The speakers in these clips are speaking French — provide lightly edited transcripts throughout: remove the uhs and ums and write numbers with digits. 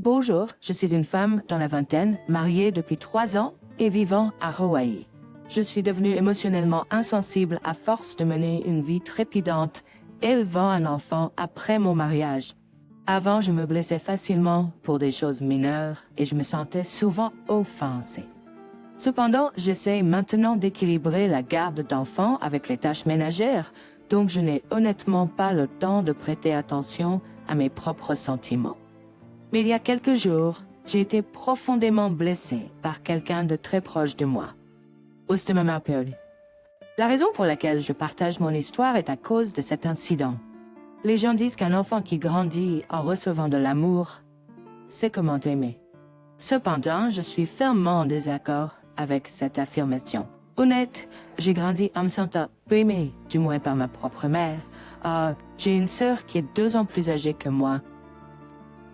Bonjour, je suis une femme dans la vingtaine, mariée depuis 3 ans et vivant à Hawaï. Je suis devenue émotionnellement insensible à force de mener une vie trépidante, élevant un enfant après mon mariage. Avant, je me blessais facilement pour des choses mineures et je me sentais souvent offensée. Cependant, j'essaie maintenant d'équilibrer la garde d'enfants avec les tâches ménagères, donc je n'ai honnêtement pas le temps de prêter attention à mes propres sentiments. Mais il y a quelques jours, j'ai été profondément blessée par quelqu'un de très proche de moi. La raison pour laquelle je partage mon histoire est à cause de cet incident. Les gens disent qu'un enfant qui grandit en recevant de l'amour, sait comment aimer. Cependant, je suis fermement en désaccord avec cette affirmation. Honnête, j'ai grandi en me sentant peu aimée, du moins par ma propre mère. J'ai une sœur qui est 2 ans plus âgée que moi.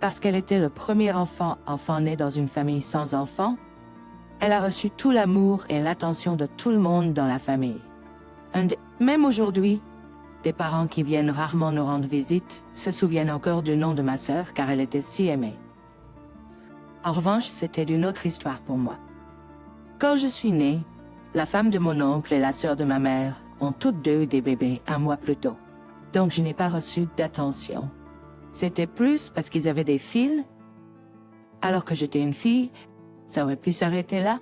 Parce qu'elle était le premier enfant né dans une famille sans enfants, elle a reçu tout l'amour et l'attention de tout le monde dans la famille. Même aujourd'hui, des parents qui viennent rarement nous rendre visite se souviennent encore du nom de ma sœur car elle était si aimée. En revanche, c'était une autre histoire pour moi. Quand je suis née, la femme de mon oncle et la sœur de ma mère ont toutes deux eu des bébés 1 mois plus tôt. Donc je n'ai pas reçu d'attention. C'était plus parce qu'ils avaient des filles, alors que j'étais une fille, ça aurait pu s'arrêter là.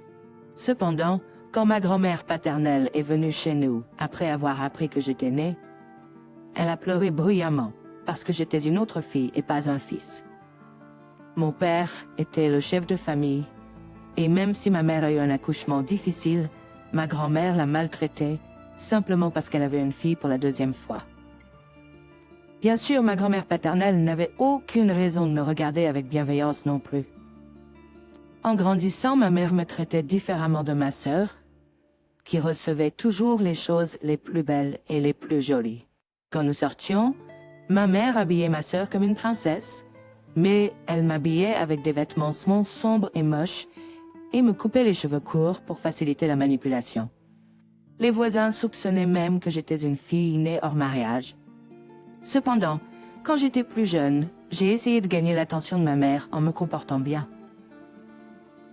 Cependant, quand ma grand-mère paternelle est venue chez nous après avoir appris que j'étais née, elle a pleuré bruyamment parce que j'étais une autre fille et pas un fils. Mon père était le chef de famille, et même si ma mère a eu un accouchement difficile, ma grand-mère l'a maltraitée simplement parce qu'elle avait une fille pour la 2e fois. Bien sûr, ma grand-mère paternelle n'avait aucune raison de me regarder avec bienveillance non plus. En grandissant, ma mère me traitait différemment de ma sœur, qui recevait toujours les choses les plus belles et les plus jolies. Quand nous sortions, ma mère habillait ma sœur comme une princesse, mais elle m'habillait avec des vêtements sombres et moches et me coupait les cheveux courts pour faciliter la manipulation. Les voisins soupçonnaient même que j'étais une fille née hors mariage. Cependant, quand j'étais plus jeune, j'ai essayé de gagner l'attention de ma mère en me comportant bien.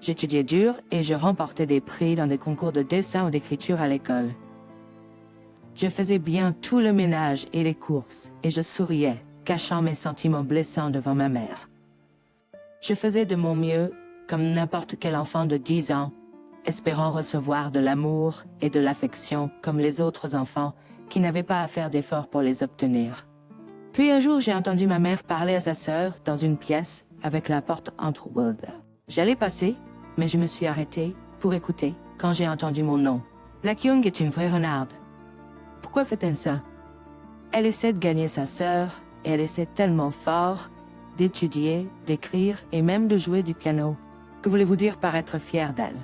J'étudiais dur et je remportais des prix dans des concours de dessin ou d'écriture à l'école. Je faisais bien tout le ménage et les courses et je souriais, cachant mes sentiments blessants devant ma mère. Je faisais de mon mieux, comme n'importe quel enfant de 10 ans, espérant recevoir de l'amour et de l'affection comme les autres enfants qui n'avaient pas à faire d'efforts pour les obtenir. Puis un jour, j'ai entendu ma mère parler à sa sœur dans une pièce avec la porte entrouverte. J'allais passer, mais je me suis arrêtée pour écouter quand j'ai entendu mon nom. La Kyung est une vraie renarde. Pourquoi fait-elle ça? Elle essaie de gagner sa sœur et elle essaie tellement fort d'étudier, d'écrire et même de jouer du piano. Que voulez-vous dire par être fière d'elle?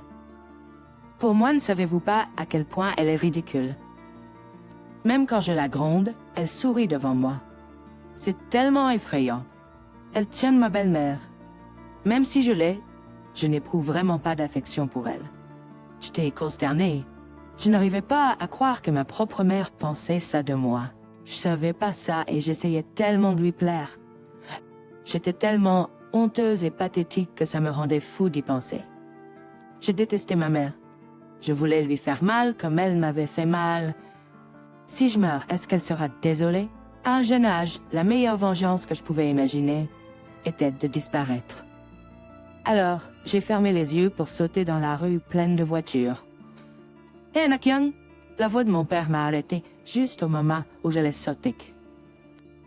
Pour moi, ne savez-vous pas à quel point elle est ridicule? Même quand je la gronde, elle sourit devant moi. C'est tellement effrayant. Elle tient de ma belle-mère. Même si je l'ai, je n'éprouve vraiment pas d'affection pour elle. J'étais consternée. Je n'arrivais pas à croire que ma propre mère pensait ça de moi. Je savais pas ça et j'essayais tellement de lui plaire. J'étais tellement honteuse et pathétique que ça me rendait fou d'y penser. Je détestais ma mère. Je voulais lui faire mal comme elle m'avait fait mal. Si je meurs, est-ce qu'elle sera désolée? À un jeune âge, la meilleure vengeance que je pouvais imaginer était de disparaître. Alors, j'ai fermé les yeux pour sauter dans la rue pleine de voitures. Hé, Nakyung! La voix de mon père m'a arrêté juste au moment où j'allais sauter.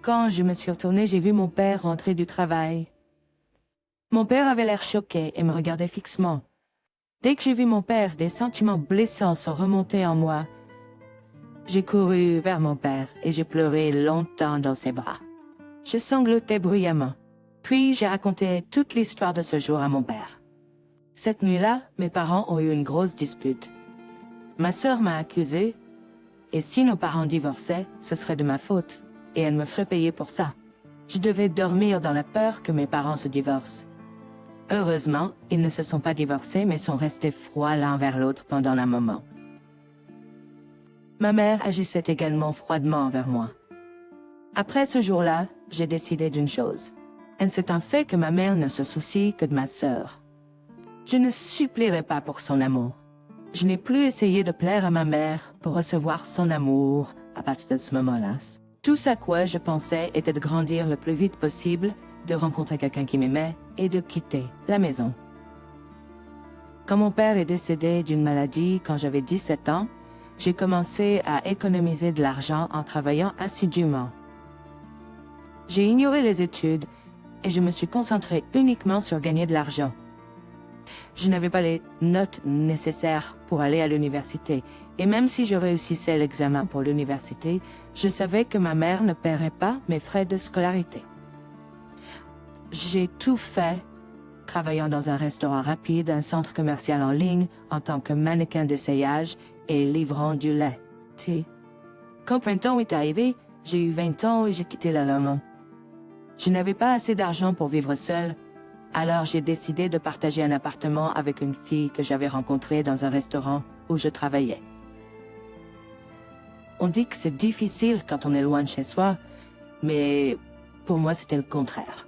Quand je me suis retournée, j'ai vu mon père rentrer du travail. Mon père avait l'air choqué et me regardait fixement. Dès que j'ai vu mon père, des sentiments blessants sont remontés en moi. J'ai couru vers mon père et j'ai pleuré longtemps dans ses bras. Je sanglotais bruyamment. Puis j'ai raconté toute l'histoire de ce jour à mon père. Cette nuit-là, mes parents ont eu une grosse dispute. Ma sœur m'a accusée, et si nos parents divorçaient, ce serait de ma faute, et elle me ferait payer pour ça. Je devais dormir dans la peur que mes parents se divorcent. Heureusement, ils ne se sont pas divorcés, mais sont restés froids l'un vers l'autre pendant un moment. Ma mère agissait également froidement envers moi. Après ce jour-là, j'ai décidé d'une chose. Et c'est un fait que ma mère ne se soucie que de ma sœur. Je ne supplierai pas pour son amour. Je n'ai plus essayé de plaire à ma mère pour recevoir son amour à partir de ce moment-là. Tout ce à quoi je pensais était de grandir le plus vite possible, de rencontrer quelqu'un qui m'aimait et de quitter la maison. Quand mon père est décédé d'une maladie quand j'avais 17 ans, j'ai commencé à économiser de l'argent en travaillant assidûment. J'ai ignoré les études et je me suis concentré uniquement sur gagner de l'argent. Je n'avais pas les notes nécessaires pour aller à l'université, et même si je réussissais l'examen pour l'université, je savais que ma mère ne paierait pas mes frais de scolarité. J'ai tout fait, travaillant dans un restaurant rapide, un centre commercial en ligne, en tant que mannequin d'essayage et livrant du lait. Quand le printemps est arrivé, j'ai eu 20 ans et j'ai quitté la maman. Je n'avais pas assez d'argent pour vivre seule, alors j'ai décidé de partager un appartement avec une fille que j'avais rencontrée dans un restaurant où je travaillais. On dit que c'est difficile quand on est loin de chez soi, mais pour moi c'était le contraire.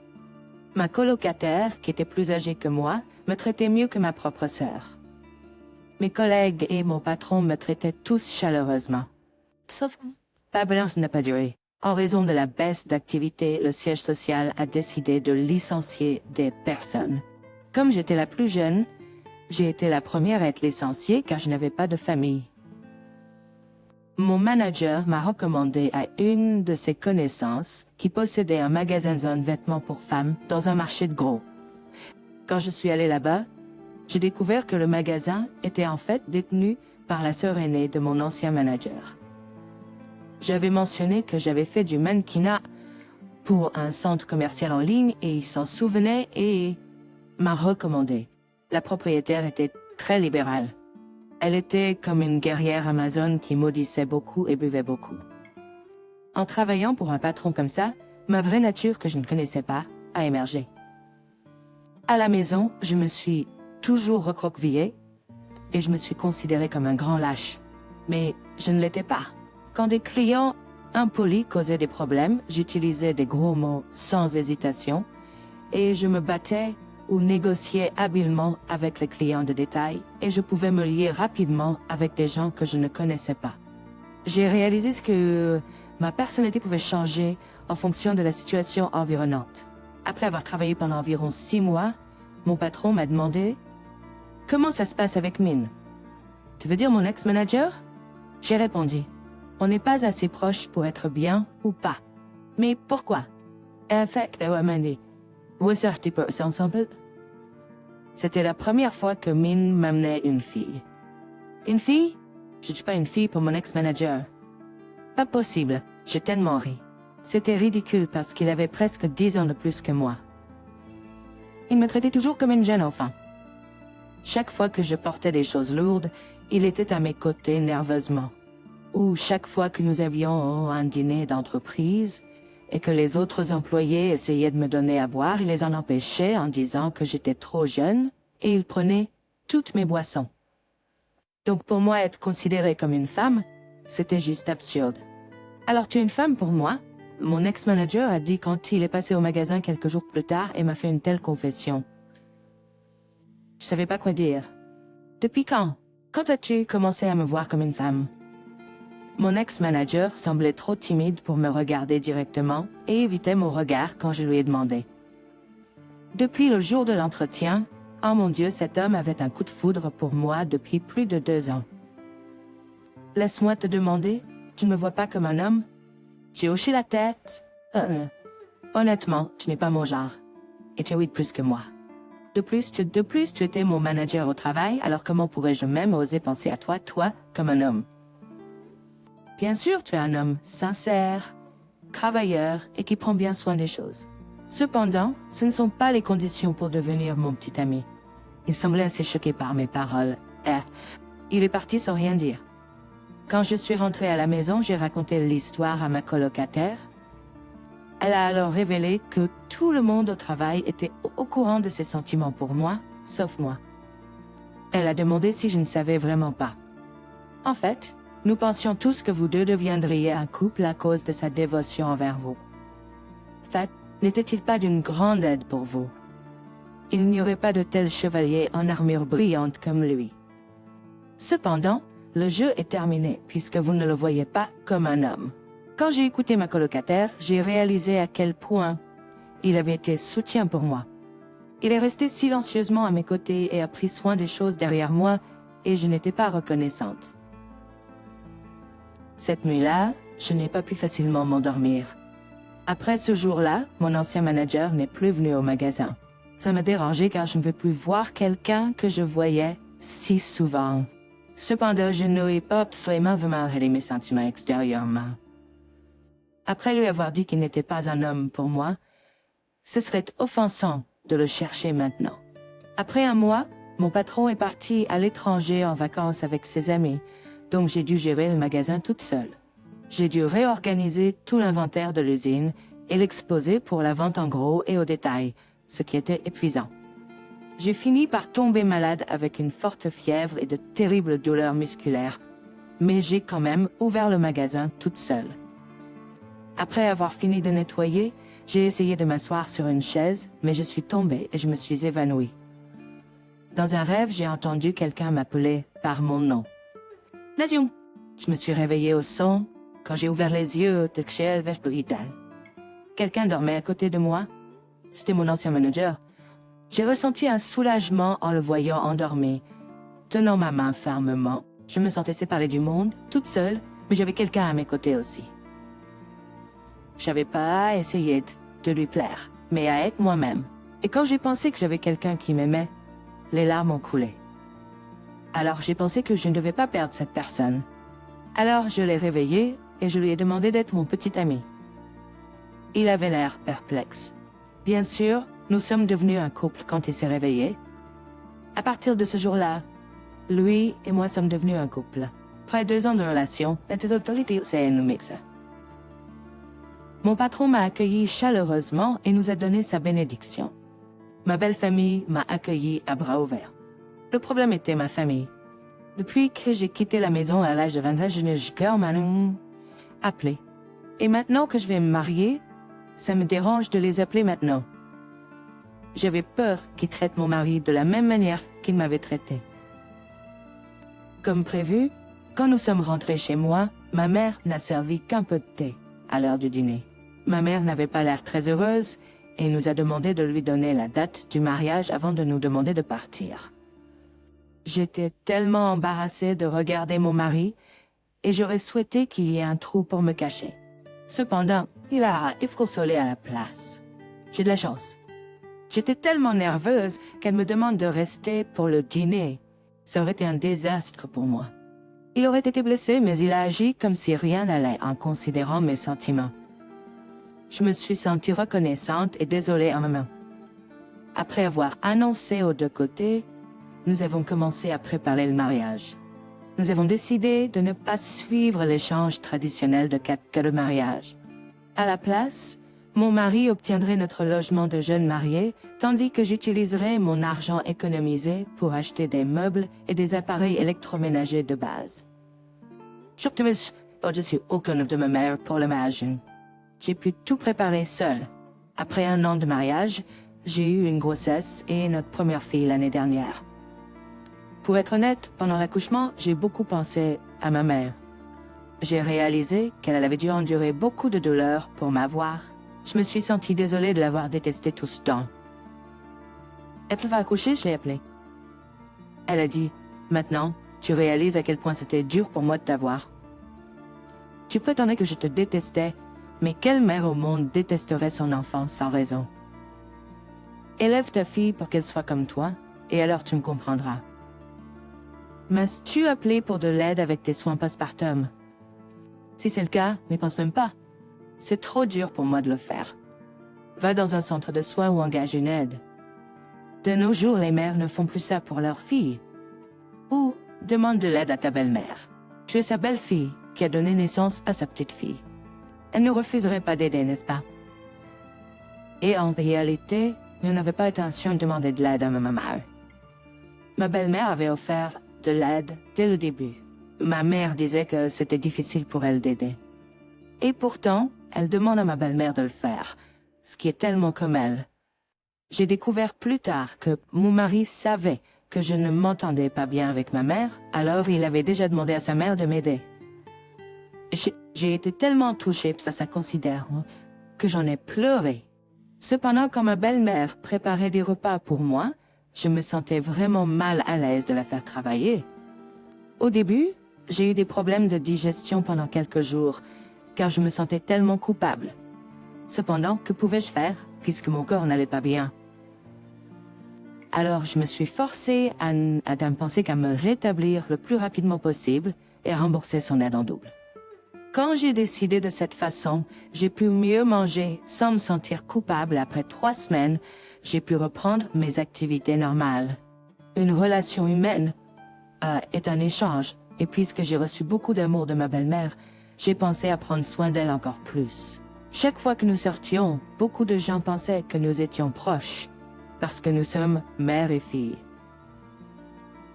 Ma colocataire, qui était plus âgée que moi, me traitait mieux que ma propre sœur. Mes collègues et mon patron me traitaient tous chaleureusement. Sauf que la balance n'a pas duré. En raison de la baisse d'activité, le siège social a décidé de licencier des personnes. Comme j'étais la plus jeune, j'ai été la première à être licenciée car je n'avais pas de famille. Mon manager m'a recommandé à une de ses connaissances qui possédait un magasin de vêtements pour femmes dans un marché de gros. Quand je suis allée là-bas, j'ai découvert que le magasin était en fait détenu par la sœur aînée de mon ancien manager. J'avais mentionné que j'avais fait du mannequinat pour un centre commercial en ligne et il s'en souvenait et m'a recommandé. La propriétaire était très libérale. Elle était comme une guerrière amazone qui maudissait beaucoup et buvait beaucoup. En travaillant pour un patron comme ça, ma vraie nature que je ne connaissais pas a émergé. À la maison, je me suis toujours recroquevillée et je me suis considérée comme un grand lâche. Mais je ne l'étais pas. Quand des clients impolis causaient des problèmes, j'utilisais des gros mots sans hésitation et je me battais ou négociais habilement avec les clients de détail et je pouvais me lier rapidement avec des gens que je ne connaissais pas. J'ai réalisé que ma personnalité pouvait changer en fonction de la situation environnante. Après avoir travaillé pendant environ 6 mois, mon patron m'a demandé « Comment ça se passe avec Min? Tu veux dire mon ex-manager ?» J'ai répondu « On n'est pas assez proches pour être bien ou pas. Mais pourquoi? » En fait, elle m'a dit « Vous sortez pas ensemble? » C'était la première fois que Min m'amenait une fille. Une fille? Je ne suis pas une fille pour mon ex-manager. Pas possible, j'ai tellement ri. C'était ridicule parce qu'il avait presque 10 ans de plus que moi. Il me traitait toujours comme une jeune enfant. Chaque fois que je portais des choses lourdes, il était à mes côtés nerveusement. Ou chaque fois que nous avions un dîner d'entreprise et que les autres employés essayaient de me donner à boire, il les en empêchait en disant que j'étais trop jeune et il prenait toutes mes boissons. Donc pour moi, être considérée comme une femme, c'était juste absurde. Alors tu es une femme pour moi? Mon ex-manager a dit quand il est passé au magasin quelques jours plus tard et m'a fait une telle confession. Je savais pas quoi dire. Depuis quand? Quand as-tu commencé à me voir comme une femme? Mon ex-manager semblait trop timide pour me regarder directement et évitait mon regard quand je lui ai demandé. Depuis le jour de l'entretien, oh mon Dieu, cet homme avait un coup de foudre pour moi depuis plus de 2 ans. Laisse-moi te demander, tu ne me vois pas comme un homme? J'ai hoché la tête. Honnêtement, tu n'es pas mon genre. Et tu es oui plus que moi. De plus, tu étais mon manager au travail, alors comment pourrais-je même oser penser à toi, comme un homme? Bien sûr, tu es un homme sincère, travailleur et qui prend bien soin des choses. Cependant, ce ne sont pas les conditions pour devenir mon petit ami. Il semblait assez choqué par mes paroles. Il est parti sans rien dire. Quand je suis rentrée à la maison, j'ai raconté l'histoire à ma colocataire. Elle a alors révélé que tout le monde au travail était au courant de ses sentiments pour moi, sauf moi. Elle a demandé si je ne savais vraiment pas. En fait, nous pensions tous que vous deux deviendriez un couple à cause de sa dévotion envers vous. En fait, n'était-il pas d'une grande aide pour vous? Il n'y aurait pas de tel chevalier en armure brillante comme lui. Cependant, le jeu est terminé puisque vous ne le voyez pas comme un homme. Quand j'ai écouté ma colocataire, j'ai réalisé à quel point il avait été soutien pour moi. Il est resté silencieusement à mes côtés et a pris soin des choses derrière moi et je n'étais pas reconnaissante. Cette nuit-là, je n'ai pas pu facilement m'endormir. Après ce jour-là, mon ancien manager n'est plus venu au magasin. Ça m'a dérangé car je ne veux plus voir quelqu'un que je voyais si souvent. Cependant, je n'aurais pas vraiment révélé mes sentiments extérieurement. Après lui avoir dit qu'il n'était pas un homme pour moi, ce serait offensant de le chercher maintenant. Après un mois, mon patron est parti à l'étranger en vacances avec ses amis, donc j'ai dû gérer le magasin toute seule. J'ai dû réorganiser tout l'inventaire de l'usine et l'exposer pour la vente en gros et au détail, ce qui était épuisant. J'ai fini par tomber malade avec une forte fièvre et de terribles douleurs musculaires, mais j'ai quand même ouvert le magasin toute seule. Après avoir fini de nettoyer, j'ai essayé de m'asseoir sur une chaise, mais je suis tombée et je me suis évanouie. Dans un rêve, j'ai entendu quelqu'un m'appeler par mon nom. Nadium. Je me suis réveillée au son. Quand j'ai ouvert les yeux, quelqu'un dormait à côté de moi. C'était mon ancien manager. J'ai ressenti un soulagement en le voyant endormi. Tenant ma main fermement, je me sentais séparée du monde, toute seule, mais j'avais quelqu'un à mes côtés aussi. Je n'avais pas à essayer de lui plaire, mais à être moi-même. Et quand j'ai pensé que j'avais quelqu'un qui m'aimait, les larmes ont coulé. Alors j'ai pensé que je ne devais pas perdre cette personne. Alors je l'ai réveillé et je lui ai demandé d'être mon petit ami. Il avait l'air perplexe. Bien sûr, nous sommes devenus un couple quand il s'est réveillé. À partir de ce jour-là, lui et moi sommes devenus un couple. Après 2 ans de relation, mon patron m'a accueilli chaleureusement et nous a donné sa bénédiction. Ma belle famille m'a accueilli à bras ouverts. Le problème était ma famille. Depuis que j'ai quitté la maison à l'âge de 20 ans, je n'ai jamais appelé. Et maintenant que je vais me marier, ça me dérange de les appeler maintenant. J'avais peur qu'ils traitent mon mari de la même manière qu'ils m'avaient traité. Comme prévu, quand nous sommes rentrés chez moi, ma mère n'a servi qu'un peu de thé à l'heure du dîner. Ma mère n'avait pas l'air très heureuse et nous a demandé de lui donner la date du mariage avant de nous demander de partir. J'étais tellement embarrassée de regarder mon mari et j'aurais souhaité qu'il y ait un trou pour me cacher. Cependant, il a consolé à la place. J'ai de la chance. J'étais tellement nerveuse qu'elle me demande de rester pour le dîner. Ça aurait été un désastre pour moi. Il aurait été blessé, mais il a agi comme si rien n'allait en considérant mes sentiments. Je me suis sentie reconnaissante et désolée en même temps. Après avoir annoncé aux 2 côtés, nous avons commencé à préparer le mariage. Nous avons décidé de ne pas suivre l'échange traditionnel de cadeaux de mariage. À la place, mon mari obtiendrait notre logement de jeunes mariés, tandis que j'utiliserais mon argent économisé pour acheter des meubles et des appareils électroménagers de base. Je suis aucun de ma mère pour le mariage. J'ai pu tout préparer seule. Après 1 an de mariage, j'ai eu une grossesse et notre première fille l'année dernière. Pour être honnête, pendant l'accouchement, j'ai beaucoup pensé à ma mère. J'ai réalisé qu'elle avait dû endurer beaucoup de douleurs pour m'avoir. Je me suis sentie désolée de l'avoir détestée tout ce temps. Elle va accoucher, je l'ai appelée. Elle a dit, maintenant, tu réalises à quel point c'était dur pour moi de t'avoir. Tu prétendais que je te détestais, mais quelle mère au monde détesterait son enfant sans raison? Élève ta fille pour qu'elle soit comme toi, et alors tu me comprendras. M'as-tu appelé pour de l'aide avec tes soins postpartum? Si c'est le cas, n'y pense même pas. C'est trop dur pour moi de le faire. Va dans un centre de soins ou engage une aide. De nos jours, les mères ne font plus ça pour leurs filles. Ou demande de l'aide à ta belle-mère. Tu es sa belle-fille qui a donné naissance à sa petite-fille. Elle ne refuserait pas d'aider, n'est-ce pas? Et en réalité, je n'avais pas intention de demander de l'aide à ma maman. Ma belle-mère avait offert de l'aide dès le début. Ma mère disait que c'était difficile pour elle d'aider. Et pourtant, elle demande à ma belle-mère de le faire. ce qui est tellement comme elle. J'ai découvert plus tard que mon mari savait que je ne m'entendais pas bien avec ma mère, alors il avait déjà demandé à sa mère de m'aider. J'ai été tellement touchée, ça considère, que j'en ai pleuré. Cependant, quand ma belle-mère préparait des repas pour moi, je me sentais vraiment mal à l'aise de la faire travailler. Au début, j'ai eu des problèmes de digestion pendant quelques jours, car je me sentais tellement coupable. Cependant, que pouvais-je faire, puisque mon corps n'allait pas bien? Alors, je me suis forcée à penser qu'à me rétablir le plus rapidement possible et à rembourser son aide en double. Quand j'ai décidé de cette façon, j'ai pu mieux manger sans me sentir coupable. Après 3 semaines, j'ai pu reprendre mes activités normales. Une relation humaine est un échange, et puisque j'ai reçu beaucoup d'amour de ma belle-mère, j'ai pensé à prendre soin d'elle encore plus. Chaque fois que nous sortions, beaucoup de gens pensaient que nous étions proches, parce que nous sommes mère et fille.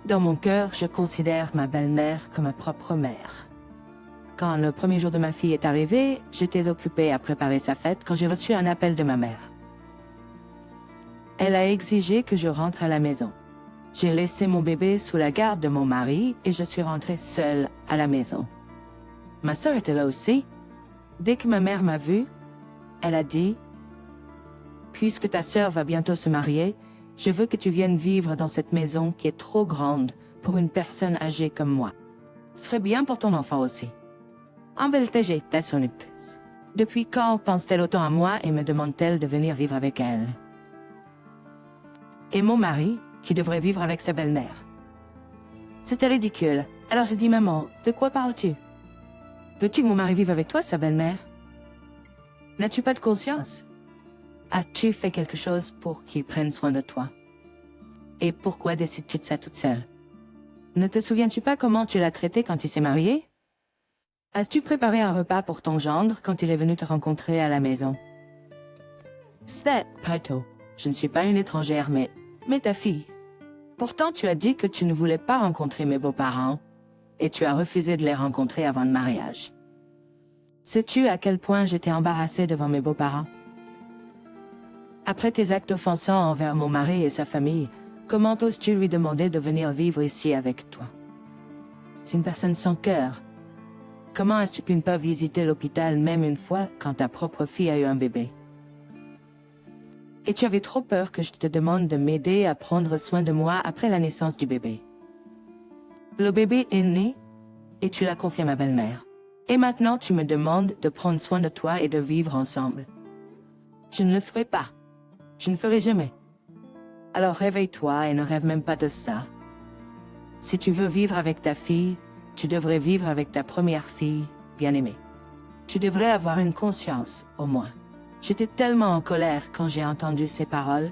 Dans mon cœur, je considère ma belle-mère comme ma propre mère. Quand le premier jour de ma fille est arrivé, j'étais occupée à préparer sa fête quand j'ai reçu un appel de ma mère. Elle a exigé que je rentre à la maison. J'ai laissé mon bébé sous la garde de mon mari et je suis rentrée seule à la maison. Ma sœur était là aussi. Dès que ma mère m'a vue, elle a dit « Puisque ta sœur va bientôt se marier, je veux que tu viennes vivre dans cette maison qui est trop grande pour une personne âgée comme moi. Ce serait bien pour ton enfant aussi. » En vérité, j'étais son épouse. Depuis quand pense-t-elle autant à moi et me demande-t-elle de venir vivre avec elle? Et mon mari, qui devrait vivre avec sa belle-mère. C'était ridicule. Alors j'ai dit, maman, de quoi parles-tu? Veux-tu que mon mari vive avec toi, sa belle-mère? N'as-tu pas de conscience? As-tu fait quelque chose pour qu'il prenne soin de toi? Et pourquoi décides-tu de ça toute seule? Ne te souviens-tu pas comment tu l'as traité quand il s'est marié? As-tu préparé un repas pour ton gendre quand il est venu te rencontrer à la maison? C'est pas tôt. Je ne suis pas une étrangère, mais ta fille. Pourtant, tu as dit que tu ne voulais pas rencontrer mes beaux-parents, et tu as refusé de les rencontrer avant le mariage. Sais-tu à quel point j'étais embarrassée devant mes beaux-parents? Après tes actes offensants envers mon mari et sa famille, comment oses-tu lui demander de venir vivre ici avec toi? C'est une personne sans cœur. Comment est-ce que tu ne peux pas visiter l'hôpital même une fois quand ta propre fille a eu un bébé? Et tu avais trop peur que je te demande de m'aider à prendre soin de moi après la naissance du bébé. Le bébé est né et tu l'as confié à ma belle-mère. Et maintenant tu me demandes de prendre soin de toi et de vivre ensemble. Je ne le ferai pas. Je ne ferai jamais. Alors réveille-toi et ne rêve même pas de ça. Si tu veux vivre avec ta fille, tu devrais vivre avec ta première fille, bien-aimée. Tu devrais avoir une conscience, au moins. J'étais tellement en colère quand j'ai entendu ces paroles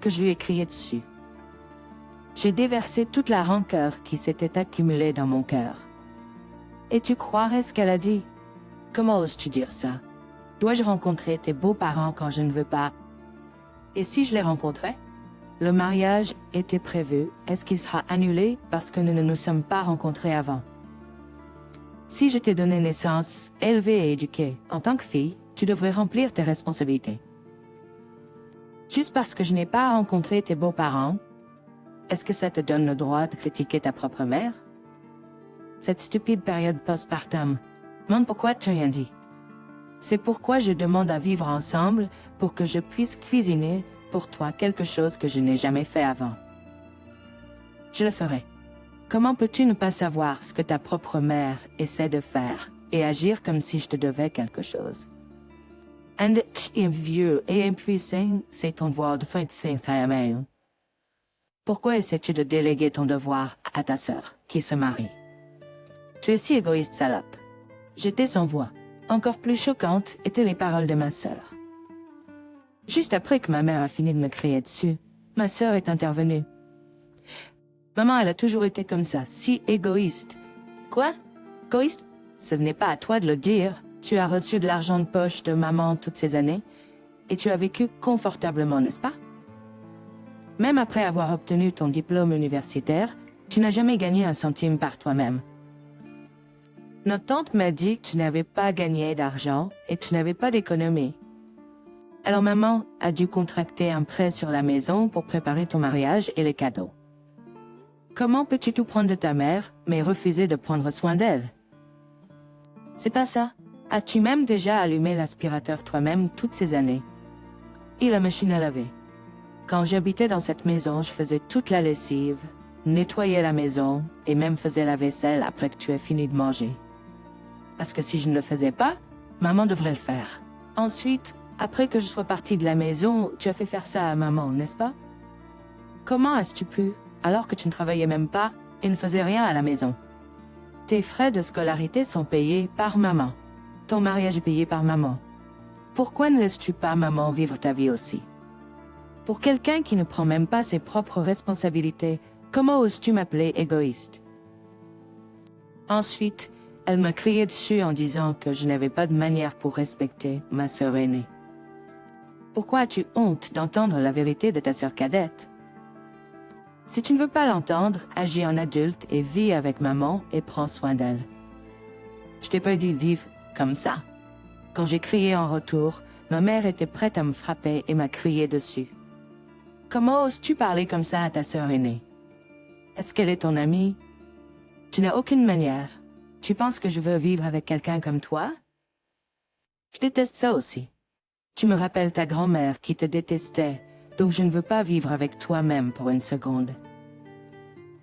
que je lui ai crié dessus. J'ai déversé toute la rancœur qui s'était accumulée dans mon cœur. Et tu croirais ce qu'elle a dit? Comment oses-tu dire ça? Dois-je rencontrer tes beaux-parents quand je ne veux pas? Et si je les rencontrais? Le mariage était prévu. Est-ce qu'il sera annulé parce que nous ne nous sommes pas rencontrés avant? Si je t'ai donné naissance, élevée et éduquée, en tant que fille, tu devrais remplir tes responsabilités. Juste parce que je n'ai pas rencontré tes beaux-parents, est-ce que ça te donne le droit de critiquer ta propre mère? Cette stupide période postpartum, demande pourquoi tu n'as rien dit. C'est pourquoi je demande à vivre ensemble pour que je puisse cuisiner pour toi quelque chose que je n'ai jamais fait avant. Je le ferai. Comment peux-tu ne pas savoir ce que ta propre mère essaie de faire et agir comme si je te devais quelque chose? And tu es vieux et impuissant, c'est ton devoir de faire ta mère. Pourquoi essaies-tu de déléguer ton devoir à ta sœur, qui se marie? Tu es si égoïste, salope. J'étais sans voix. Encore plus choquantes étaient les paroles de ma sœur. Juste après que ma mère a fini de me crier dessus, ma sœur est intervenue. Maman, elle a toujours été comme ça, si égoïste. Quoi? Égoïste? Ce n'est pas à toi de le dire. Tu as reçu de l'argent de poche de maman toutes ces années, et tu as vécu confortablement, n'est-ce pas? Même après avoir obtenu ton diplôme universitaire, tu n'as jamais gagné un centime par toi-même. Notre tante m'a dit que tu n'avais pas gagné d'argent et que tu n'avais pas d'économie. Alors maman a dû contracter un prêt sur la maison pour préparer ton mariage et les cadeaux. Comment peux-tu tout prendre de ta mère, mais refuser de prendre soin d'elle? C'est pas ça. As-tu même déjà allumé l'aspirateur toi-même toutes ces années? Et la machine à laver? Quand j'habitais dans cette maison, je faisais toute la lessive, nettoyais la maison et même faisais la vaisselle après que tu aies fini de manger. Parce que si je ne le faisais pas, maman devrait le faire. Ensuite, après que je sois partie de la maison, tu as fait faire ça à maman, n'est-ce pas? Comment as-tu pu, alors que tu ne travaillais même pas et ne faisais rien à la maison? Tes frais de scolarité sont payés par maman. Ton mariage est payé par maman. Pourquoi ne laisses-tu pas maman vivre ta vie aussi? Pour quelqu'un qui ne prend même pas ses propres responsabilités, comment oses-tu m'appeler égoïste? Ensuite, elle m'a crié dessus en disant que je n'avais pas de manière pour respecter ma sœur aînée. Pourquoi as-tu honte d'entendre la vérité de ta sœur cadette? Si tu ne veux pas l'entendre, agis en adulte et vis avec maman et prends soin d'elle. Je t'ai pas dit vivre comme ça. Quand j'ai crié en retour, ma mère était prête à me frapper et m'a crié dessus. Comment oses-tu parler comme ça à ta sœur aînée? Est-ce qu'elle est ton amie? Tu n'as aucune manière. Tu penses que je veux vivre avec quelqu'un comme toi? Je déteste ça aussi. Tu me rappelles ta grand-mère qui te détestait, donc je ne veux pas vivre avec toi-même pour une seconde.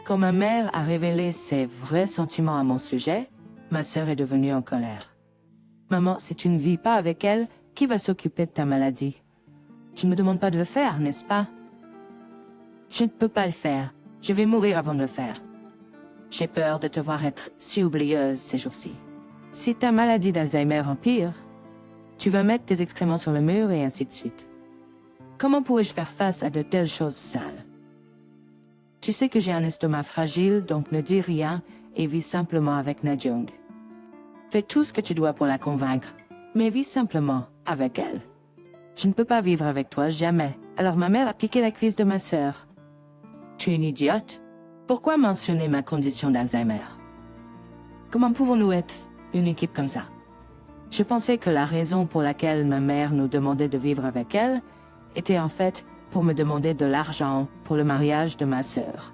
Quand ma mère a révélé ses vrais sentiments à mon sujet, ma sœur est devenue en colère. Maman, si tu ne vis pas avec elle, qui va s'occuper de ta maladie? Tu ne me demandes pas de le faire, n'est-ce pas? Je ne peux pas le faire. Je vais mourir avant de le faire. J'ai peur de te voir être si oublieuse ces jours-ci. Si ta maladie d'Alzheimer empire, tu vas mettre tes excréments sur le mur et ainsi de suite. Comment pourrais-je faire face à de telles choses sales? Tu sais que j'ai un estomac fragile, donc ne dis rien et vis simplement avec Najung. Fais tout ce que tu dois pour la convaincre, mais vis simplement avec elle. Je ne peux pas vivre avec toi, jamais. Alors ma mère a piqué la cuisse de ma sœur. Tu es une idiote? Pourquoi mentionner ma condition d'Alzheimer? Comment pouvons-nous être une équipe comme ça? Je pensais que la raison pour laquelle ma mère nous demandait de vivre avec elle était en fait pour me demander de l'argent pour le mariage de ma sœur.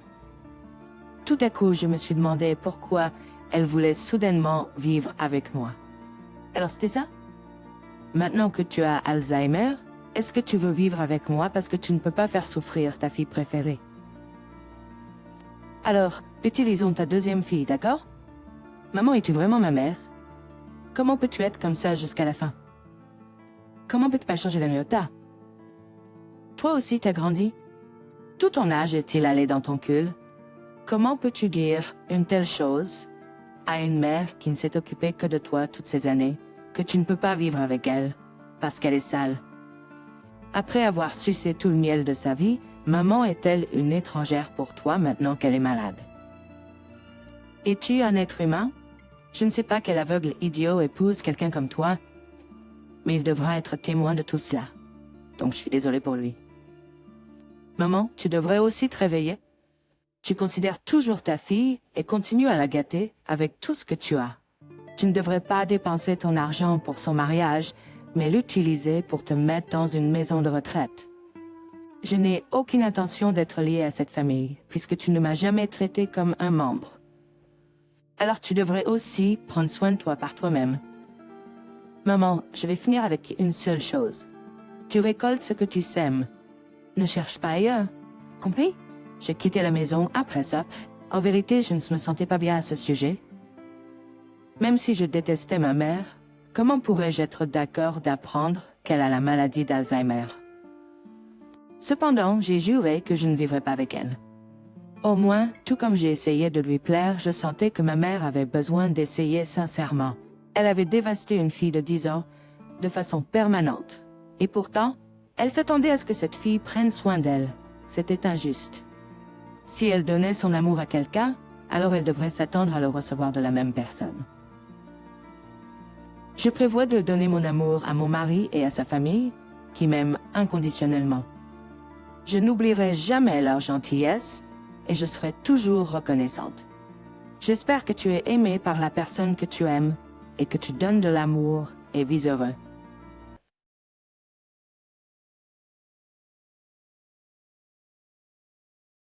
Tout à coup, je me suis demandé pourquoi elle voulait soudainement vivre avec moi. Alors c'était ça? Maintenant que tu as Alzheimer, est-ce que tu veux vivre avec moi parce que tu ne peux pas faire souffrir ta fille préférée? Alors, utilisons ta deuxième fille, d'accord? Maman, es-tu vraiment ma mère? Comment peux-tu être comme ça jusqu'à la fin? Comment peux-tu pas changer d'iota? Toi aussi t'as grandi? Tout ton âge est-il allé dans ton cul? Comment peux-tu dire une telle chose à une mère qui ne s'est occupée que de toi toutes ces années, que tu ne peux pas vivre avec elle, parce qu'elle est sale? Après avoir sucé tout le miel de sa vie, maman est-elle une étrangère pour toi maintenant qu'elle est malade? Es-tu un être humain? Je ne sais pas quel aveugle idiot épouse quelqu'un comme toi, mais il devra être témoin de tout cela. Donc je suis désolée pour lui. Maman, tu devrais aussi te réveiller. Tu considères toujours ta fille et continues à la gâter avec tout ce que tu as. Tu ne devrais pas dépenser ton argent pour son mariage, mais l'utiliser pour te mettre dans une maison de retraite. Je n'ai aucune intention d'être liée à cette famille, puisque tu ne m'as jamais traité comme un membre. Alors tu devrais aussi prendre soin de toi par toi-même. Maman, je vais finir avec une seule chose. Tu récoltes ce que tu sèmes. Ne cherche pas ailleurs. Compris? J'ai quitté la maison après ça. En vérité, je ne me sentais pas bien à ce sujet. Même si je détestais ma mère, comment pourrais-je être d'accord d'apprendre qu'elle a la maladie d'Alzheimer? Cependant, j'ai juré que je ne vivrais pas avec elle. Au moins, tout comme j'ai essayé de lui plaire, je sentais que ma mère avait besoin d'essayer sincèrement. Elle avait dévasté une fille de 10 ans de façon permanente. Et pourtant, elle s'attendait à ce que cette fille prenne soin d'elle. C'était injuste. Si elle donnait son amour à quelqu'un, alors elle devrait s'attendre à le recevoir de la même personne. Je prévois de donner mon amour à mon mari et à sa famille, qui m'aiment inconditionnellement. Je n'oublierai jamais leur gentillesse et je serai toujours reconnaissante. J'espère que tu es aimé par la personne que tu aimes et que tu donnes de l'amour et vis heureux.